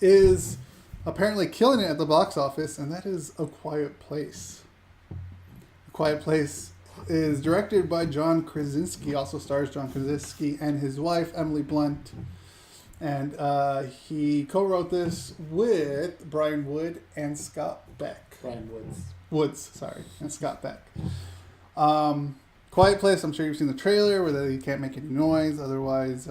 is apparently killing it at the box office, and that is A Quiet Place. A Quiet Place is directed by John Krasinski, also stars John Krasinski and his wife, Emily Blunt. And he co-wrote this with Brian Wood and Scott Beck. Brian Woods, and Scott Beck. Quiet Place, I'm sure you've seen the trailer where they can't make any noise, otherwise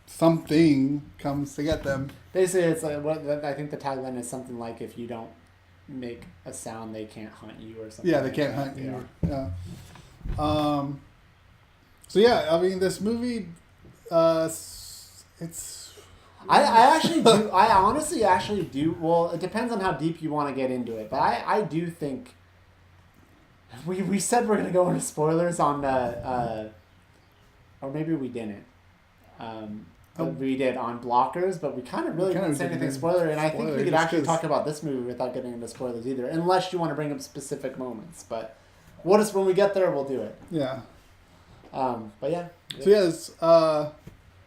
something comes to get them. Basically, it's like I think the tagline is something like, if you don't make a sound, they can't hunt you, or something. Yeah, they can't hunt you. Yeah. So yeah, I mean, this movie, it's. I honestly actually do. Well, it depends on how deep you want to get into it, but I do think. We said we're gonna go into spoilers on or maybe we didn't. We did on blockers, but we kind of really didn't say anything spoiler, and I think we could actually talk about this movie without getting into spoilers either, unless you want to bring up specific moments. But when we get there, we'll do it. Yeah. But yeah. So yeah, it's, I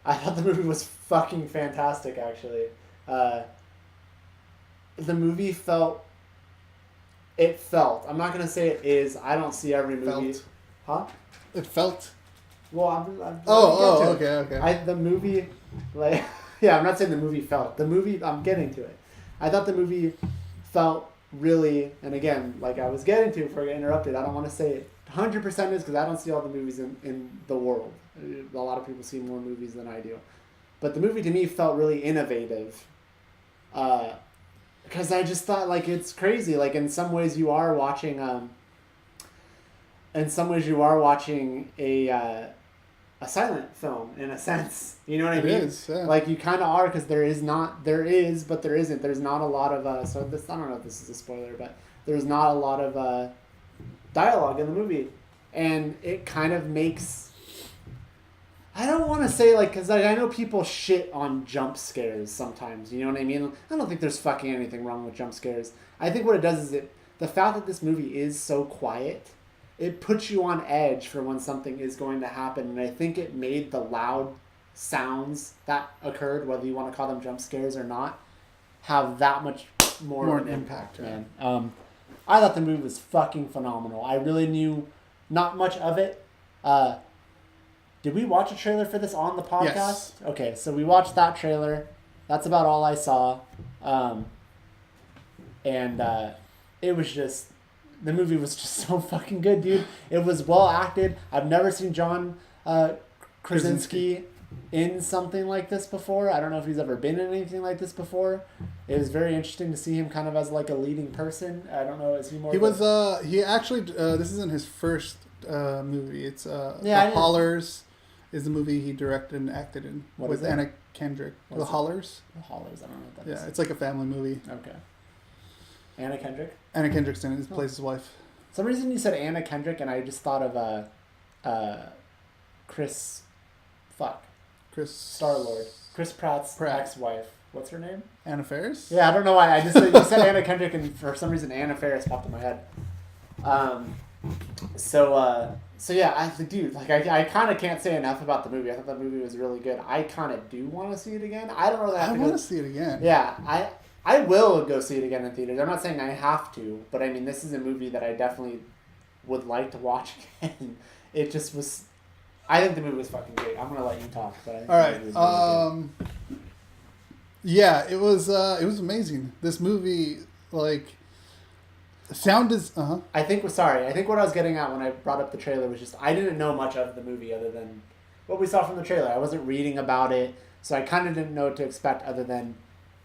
thought the movie was fucking fantastic, actually. The movie felt. I'm not gonna say it is. I don't see every movie. Huh? It felt. Well, I'm okay. The movie, like, yeah, I'm not saying the movie felt. The movie, I'm getting to it. I thought the movie felt really, and again, like I was getting to before I got interrupted, I don't want to say it 100% is because I don't see all the movies in the world. A lot of people see more movies than I do. But the movie to me felt really innovative. Because I just thought, like, it's crazy. Like, in some ways you are watching, a silent film, in a sense. You know what I mean? It is, yeah. Like, you kind of are, because there is, but there isn't. There's not a lot of, so this, I don't know if this is a spoiler, but there's not a lot of dialogue in the movie. And it kind of makes, I don't want to say, like, because I know people shit on jump scares sometimes, you know what I mean? I don't think there's fucking anything wrong with jump scares. I think what it does is the fact that this movie is so quiet, it puts you on edge for when something is going to happen, and I think it made the loud sounds that occurred, whether you want to call them jump scares or not, have that much more of an impact, man. I thought the movie was fucking phenomenal. I really knew not much of it. Did we watch a trailer for this on the podcast? Yes. Okay, so we watched that trailer. That's about all I saw. It was just... The movie was just so fucking good, dude. It was well acted. I've never seen John Krasinski in something like this before. I don't know if he's ever been in anything like this before. It was very interesting to see him kind of as like a leading person. I don't know, is he more... He actually, this isn't his first movie. It's The Hollers is the movie he directed and acted in with Anna Kendrick. The Hollers? The Hollers, I don't know what that is. Yeah, it's like a family movie. Okay. Anna Kendrick? Anna Kendrick's in it. He plays his wife. For some reason you said Anna Kendrick, and I just thought of Chris Star-Lord. Chris Pratt's ex-wife. What's her name? Anna Faris? Yeah, I don't know why. I just you said Anna Kendrick, and for some reason Anna Faris popped in my head. So yeah, dude, like I kind of can't say enough about the movie. I thought the movie was really good. I kind of do want to see it again. I don't really have to. I want to see it again. Yeah, I will go see it again in theaters. I'm not saying I have to, but I mean, this is a movie that I definitely would like to watch again. It just was... I think the movie was fucking great. I'm going to let you talk. But I think all right. Really yeah, it was amazing. This movie, like... Sound is... I think what I was getting at when I brought up the trailer was just... I didn't know much of the movie other than what we saw from the trailer. I wasn't reading about it, so I kind of didn't know what to expect other than...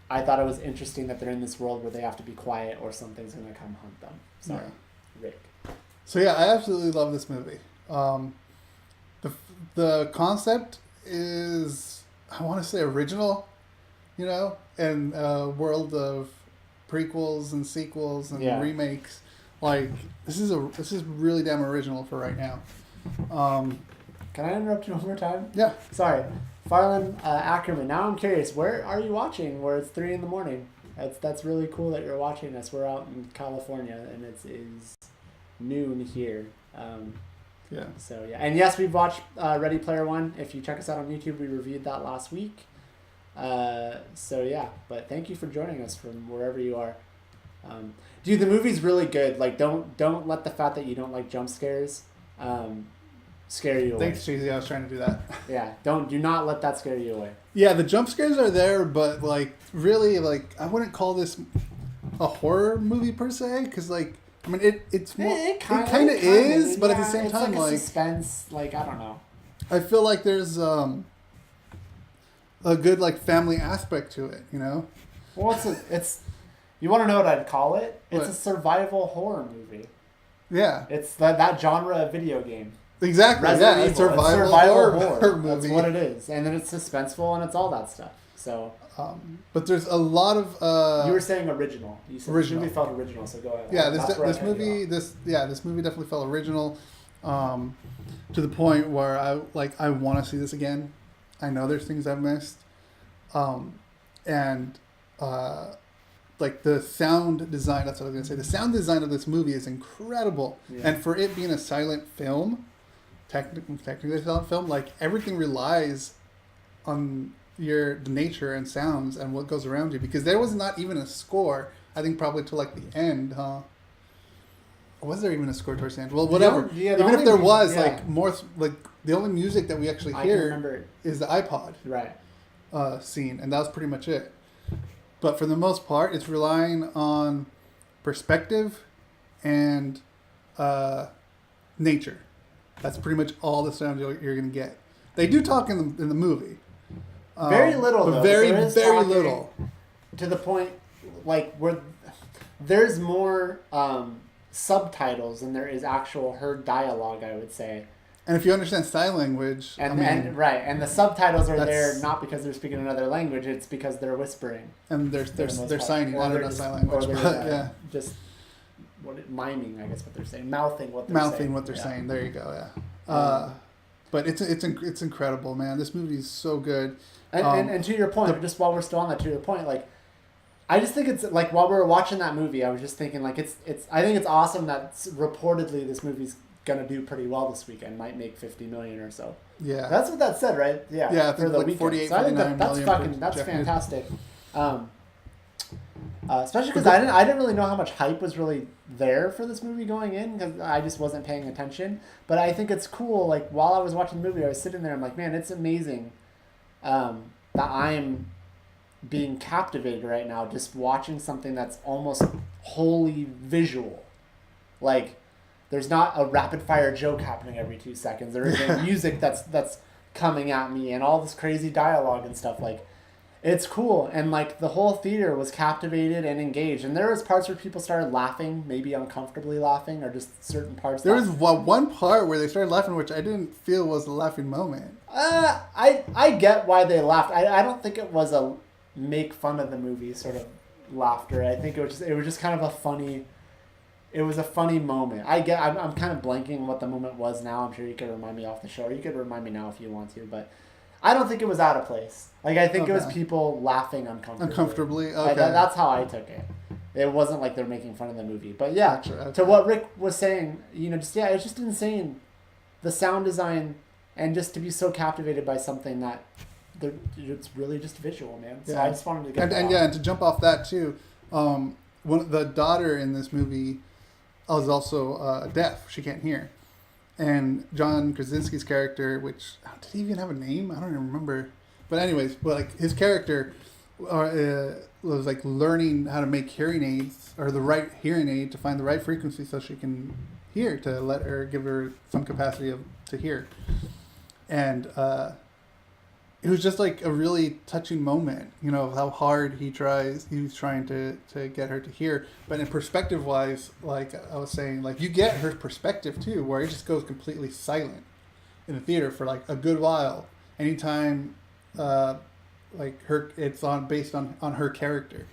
I thought it was interesting that they're in this world where they have to be quiet or something's going to come hunt them. Sorry, yeah. Rick. So yeah, I absolutely love this movie. The concept is, I want to say, original, you know, in a world of prequels and sequels and remakes. Like this is really damn original for right now. Can I interrupt you one more time? Yeah. Sorry. Farland Ackerman. Now I'm curious, where are you watching where it's 3 a.m? That's really cool that you're watching us. We're out in California and it's noon here. Yeah. So yeah, and yes, we've watched Ready Player One. If you check us out on YouTube, we reviewed that last week. So yeah, but thank you for joining us from wherever you are. Dude, the movie's really good. Like, don't let the fact that you don't like jump scares scare you away. Thanks, Cheesy. I was trying to do that. Yeah, do not let that scare you away. Yeah, the jump scares are there, but like really, like I wouldn't call this a horror movie per se, because like I mean it's more it kind of is, but at the same time like like suspense. Like I don't know. I feel like there's a good like family aspect to it, you know. Well, it's you want to know what I'd call it? It's What? a survival horror movie. Yeah, It's that genre of video game. exactly. Resident Yeah, Evil. it's survival horror movie. That's what it is, and then it's suspenseful and it's all that stuff. So, But there's a lot of you were saying original. You said original. The movie felt original. So go ahead. Yeah, That's where I this cut you movie off. this movie definitely felt original, to the point where I want to see this again. I know there's things I've missed, and like the sound design. That's what I was gonna say. The sound design of this movie is incredible, Yeah. and for it being a silent film, technically a silent film, like everything relies on the nature and sounds and what goes around you, because there was not even a score. I think probably till like the end, huh? Or was there even a score towards the end? Well, whatever. Even if there was, like more, like the only music that we actually I can hear remember. is the iPod Right. scene, and that was pretty much it. But for the most part, it's relying on perspective and nature. That's pretty much all the sound you're going to get. They do talk in the movie. Very little, but though. Very, There is very talking little. To the point, like where there's more subtitles than there is actual heard dialogue. I would say. And if you understand sign language, And the subtitles are there that's- not because they're speaking another language. It's because they're whispering. and for the most they're part. signing. Or I don't they're know just- sign or language, they're, but yeah, just miming. I guess what they're saying, mouthing what they're mouthing saying. what they're Yeah. saying. There you go. Yeah. But it's incredible, man. This movie is so good. And to your point, just while we're still on that, to your point, like I just think it's like while we were watching that movie, I was just thinking like it's I think it's awesome that reportedly this movie's gonna do pretty well this weekend, might make 50 million or so. Yeah. That's what that said, right? Yeah. Yeah, I for think the like weekend. 48, so I think 49 that's million that's projected. fantastic. Especially because I didn't really know how much hype was really there for this movie going in, because I just wasn't paying attention. But I think it's cool. Like while I was watching the movie, I was sitting there. I'm like, man, it's amazing that I'm being captivated right now just watching something that's almost wholly visual. Like there's not a rapid fire joke happening every 2 seconds. There isn't music that's coming at me and all this crazy dialogue and stuff. Like it's cool, and like the whole theater was captivated and engaged, and there was parts where people started laughing, maybe uncomfortably laughing, or just certain parts. There was one part where they started laughing, which I didn't feel was a laughing moment. I get why they laughed. I don't think it was a make fun of the movie sort of laughter. I think it was just kind of a funny. It was a funny moment. I'm kind of blanking what the moment was now. I'm sure you could remind me off the show, or you could remind me now if you want to, but I don't think it was out of place. Like I think it was people laughing uncomfortably. Okay. That's how I took it. It wasn't like they're making fun of the movie. But yeah, Gotcha, okay. to what Rick was saying, it's just insane. The sound design, and just to be so captivated by something that it's really just visual, man. So Yeah. I just wanted to get and to jump off that too, the daughter in this movie is also deaf. She can't hear. And John Krasinski's character, which did he even have a name? I don't even remember. But anyways, like his character was like learning how to make hearing aids, or the right hearing aid to find the right frequency so she can hear, to give her some capacity to hear. And it was just like a really touching moment, of how hard he was trying to get her to hear. But in perspective wise, like I was saying, like you get her perspective too, where it just goes completely silent in the theater for like a good while. Anytime, it's based on her character.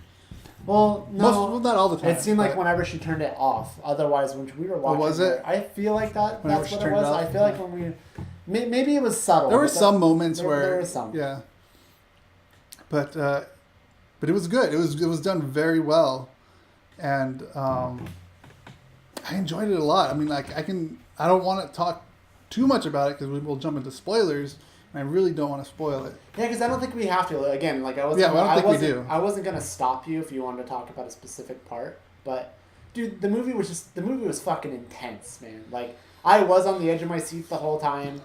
Well, no, not all the time. It seemed like whenever she turned it off. Otherwise, when we were watching, was it? I feel like that's Whenever what she it turned was. it off? I feel like when we, maybe it was subtle. There were but some moments where there were some. yeah. But it was good. It was done very well, and I enjoyed it a lot. I mean, like I don't want to talk too much about it because we will jump into spoilers I really don't want to spoil it. Yeah, because I don't think we have to. Again, like I I wasn't gonna stop you if you wanted to talk about a specific part, but dude, the movie was fucking intense, man. Like I was on the edge of my seat the whole time.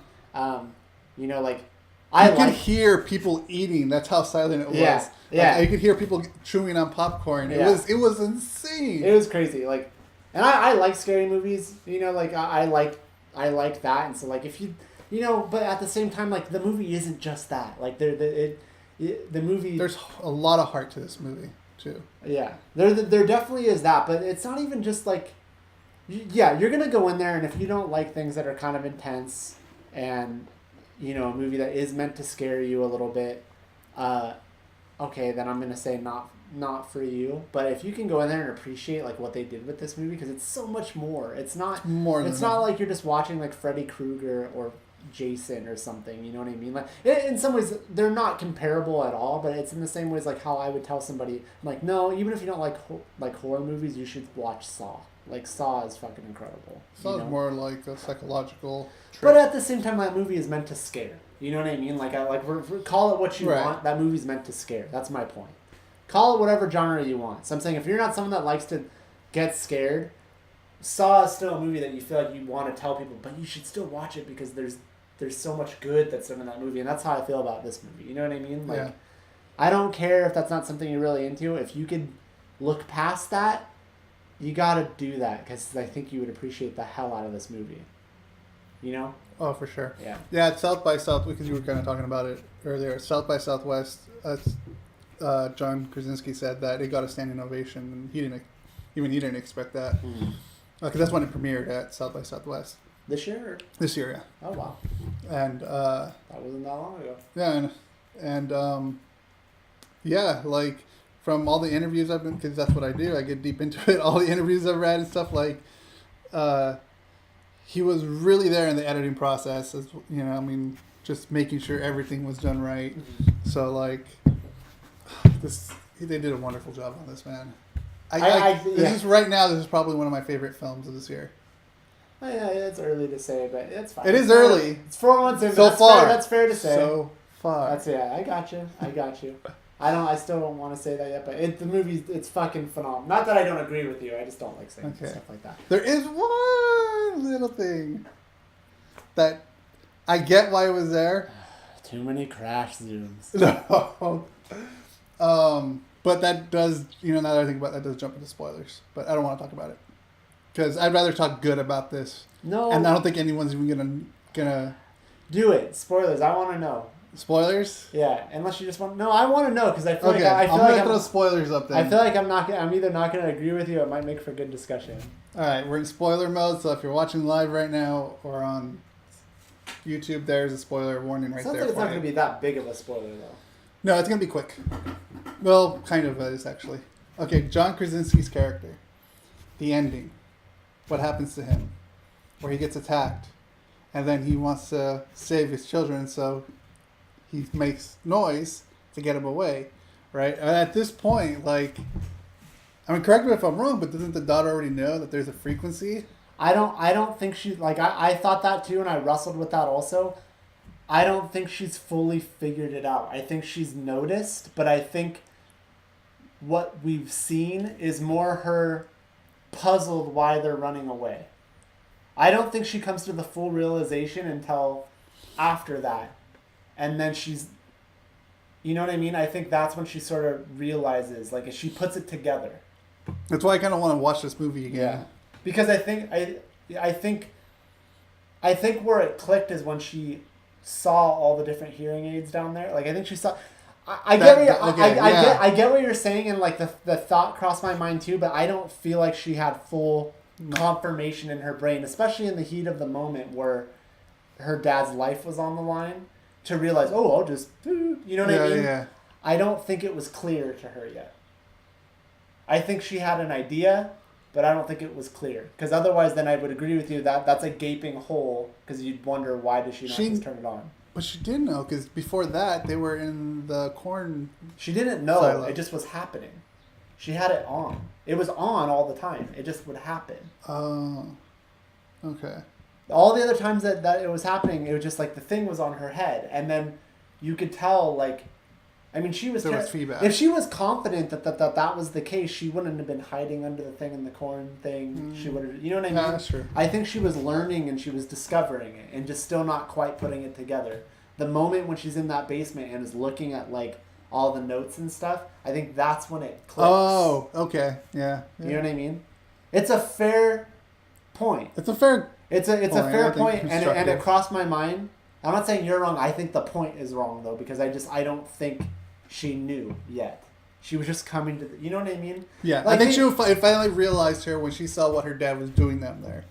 You know, like I could hear people eating. That's how silent it was. Yeah, yeah. Like, I could hear people chewing on popcorn. Yeah. It was insane. It was crazy. Like, and I like scary movies. You know, like I like that, and so like if you know, but at the same time, like the movie isn't just that. Like the movie. There's a lot of heart to this movie too. Yeah, there definitely is that, but it's not even just like. Yeah, you're gonna go in there, and if you don't like things that are kind of intense, and you know, a movie that is meant to scare you a little bit, okay, then I'm gonna say not for you. But if you can go in there and appreciate like what they did with this movie, because it's so much more. It's not like you're just watching like Freddy Krueger or Jason or something. You know what I mean? Like in some ways they're not comparable at all, but it's in the same ways like how I would tell somebody, I'm like, no, even if you don't like horror movies, you should watch Saw. Like Saw is fucking incredible. Saw is more like a psychological trick. But at the same time, that movie is meant to scare. You know what I mean? Like call it what you want. That movie's meant to scare. That's my point. Call it whatever genre you want. So I'm saying if you're not someone that likes to get scared, Saw is still a movie that you feel like you want to tell people, but you should still watch it because there's so much good that's in that movie, and that's how I feel about this movie. You know what I mean? Like, yeah. I don't care if that's not something you're really into. If you could look past that, you gotta do that because I think you would appreciate the hell out of this movie. You know? Oh, for sure. Yeah. Yeah, it's South by South, because you were kind of talking about it earlier. South by Southwest, John Krasinski said that it got a standing ovation, and he didn't expect that. Because that's when it premiered at South by Southwest. This year? This year, yeah. Oh, wow. And that wasn't that long ago. Yeah, and yeah, like from all the interviews I've been, because that's what I do, I get deep into it. All the interviews I've read and stuff, like he was really there in the editing process, as you know. I mean, just making sure everything was done right. So like, they did a wonderful job on this, man. This is right now. This is probably one of my favorite films of this year. Oh, yeah, it's early to say, but it's fine. It is early. It's 4 months in. So far. That's fair to say. So far. I got you. I still don't want to say that yet, but the movie, it's fucking phenomenal. Not that I don't agree with you. I just don't like saying stuff like that. There is one little thing that I get why it was there. Too many crash zooms. No. But that does, now that I think about it, that does jump into spoilers. But I don't want to talk about it. Because I'd rather talk good about this. No. And I don't think anyone's even gonna do it. Spoilers. I want to know. Spoilers? Yeah. Unless you just want. No, I want to know because I feel I'm gonna throw spoilers up there. I feel like I'm either not gonna agree with you. Or it might make for good discussion. All right, we're in spoiler mode. So if you're watching live right now or on YouTube, there's a spoiler warning right there. Sounds like it's not gonna be that big of a spoiler though. No, it's gonna be quick. Well, kind of is actually. Okay, John Krasinski's character. The ending. What happens to him, where he gets attacked, and then he wants to save his children, so he makes noise to get him away, right? And at this point, like, I mean, correct me if I'm wrong, but doesn't the daughter already know that there's a frequency? I don't think she, like, I thought that too, and I wrestled with that also. I don't think she's fully figured it out. I think she's noticed, but I think what we've seen is more her puzzled why they're running away. I don't think she comes to the full realization until after that. And then she's, you know what I mean? I think that's when she sort of realizes, like, she puts it together. That's why I kind of want to watch this movie again. Yeah. Because I think where it clicked is when she saw all the different hearing aids down there. Like, I think she saw... I get what you're saying, and like the thought crossed my mind too, but I don't feel like she had full confirmation in her brain, especially in the heat of the moment where her dad's life was on the line, to realize, oh, I'll just, you know what I mean? Yeah. I don't think it was clear to her yet. I think she had an idea, but I don't think it was clear. Because otherwise, then I would agree with you that that's a gaping hole, because you'd wonder why does she not just turn it on. But she did know, because before that, they were in the corn. She didn't know. Silo. It just was happening. She had it on. It was on all the time. It just would happen. Oh. Okay. All the other times that it was happening, it was just like the thing was on her head, and then you could tell like, I mean, she was. There was feedback. If she was confident that was the case, she wouldn't have been hiding under the thing in the corn thing. She would have, you know what I mean? Yeah, that's true. I think she was learning and she was discovering it and just still not quite putting it together. The moment when she's in that basement and is looking at like all the notes and stuff, I think that's when it clicks. Oh, okay, yeah. You know what I mean? It's a fair point. It's a fair. It's a fair point, and constructive. it crossed my mind. I'm not saying you're wrong. I think the point is wrong though, because I don't think she knew yet. She was just coming to you know what I mean? Yeah, like, I think it finally realized her when she saw what her dad was doing them there.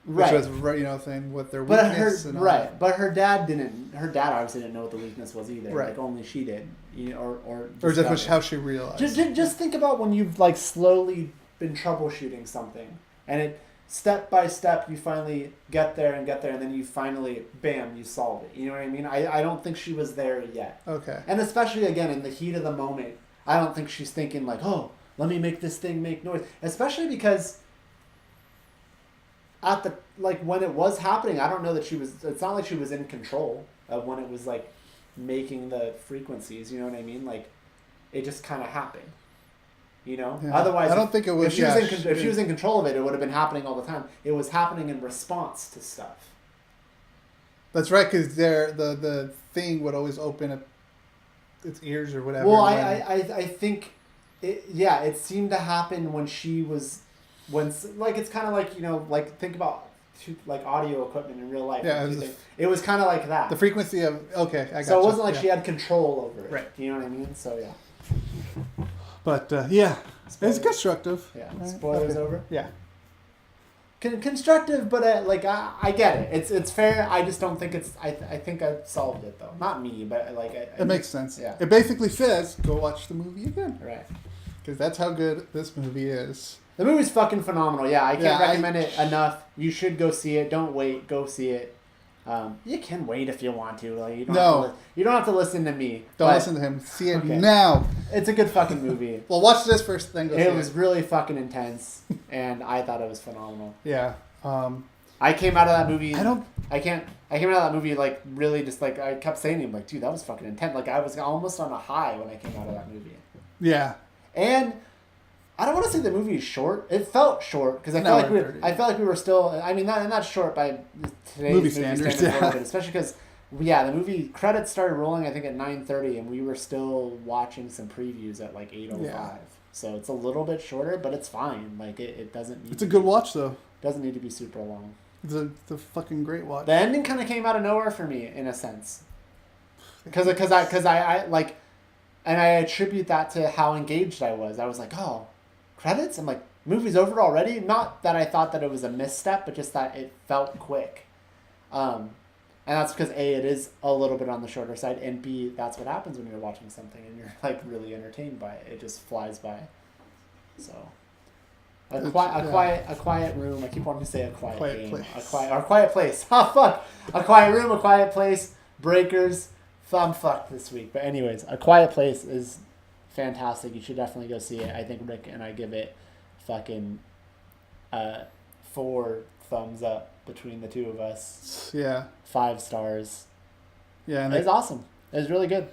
Right. Which was, saying what their weakness and all that. But her dad didn't. Her dad obviously didn't know what the weakness was either. Right. Like only she did. Or is that how she realized? Just think about when you've like slowly been troubleshooting something, and it step by step you finally get there, and then you finally bam, you solve it. You know what I mean? I don't think she was there yet. Okay. And especially again in the heat of the moment, I don't think she's thinking like, oh, let me make this thing make noise. Especially because at the like when it was happening, I don't know that she was. It's not like she was in control of when it was like making the frequencies. You know what I mean? Like it just kind of happened. You know. Yeah. Otherwise, I don't think it was. If she was in control of it, it would have been happening all the time. It was happening in response to stuff. That's right, because the thing would always open up its ears or whatever. Well, I think it seemed to happen when she was like it's kind of like like think about like audio equipment in real life. Yeah, it was kind of like that. The frequency of I got so it wasn't like she had control over it. Right. You know what I mean? So yeah. But yeah, Spoilers. it's constructive. Yeah. Right? Spoilers over. Yeah. Constructive, but I get it. It's fair. I just don't think it's. I think I solved it though. Not me, but like it makes sense. Yeah. It basically says go watch the movie again. Right. Because that's how good this movie is. The movie's fucking phenomenal. Yeah, I can't recommend it enough. You should go see it. Don't wait. Go see it. You can wait if you want to. Like you don't have to listen to me. Don't listen to him. See it now. It's a good fucking movie. Well, watch this first, then go see it. It was really fucking intense, and I thought it was phenomenal. Yeah. I came out of that movie. I came out of that movie like really just like I kept saying to him like, dude, that was fucking intense. Like I was almost on a high when I came out of that movie. Yeah. And I don't want to say the movie is short. It felt short because I felt like we were still. I mean, not short by today's movie standards a little bit, especially because the movie credits started rolling I think at 9:30, and we were still watching some previews at like 8:05. Yeah. So it's a little bit shorter, but it's fine. Like it doesn't. Need It's a good watch though. Doesn't need to be super long. It's a fucking great watch. The ending kind of came out of nowhere for me in a sense, because I like, and I attribute that to how engaged I was. I was like, oh. Credits? I'm like, movie's over already? Not that I thought that it was a misstep, but just that it felt quick. And that's because A, it is a little bit on the shorter side, and B, that's what happens when you're watching something and you're like really entertained by it. It just flies by. So a quiet room. I keep wanting to say a quiet game. Place. A quiet place. Oh fuck. A quiet room, a quiet place, breakers. I'm fucked this week. But anyways, A Quiet Place is fantastic. You should definitely go see it. I think Rick and I give it fucking 4 thumbs up between the two of us. Yeah. 5 stars. Yeah, and it was awesome. It was really good.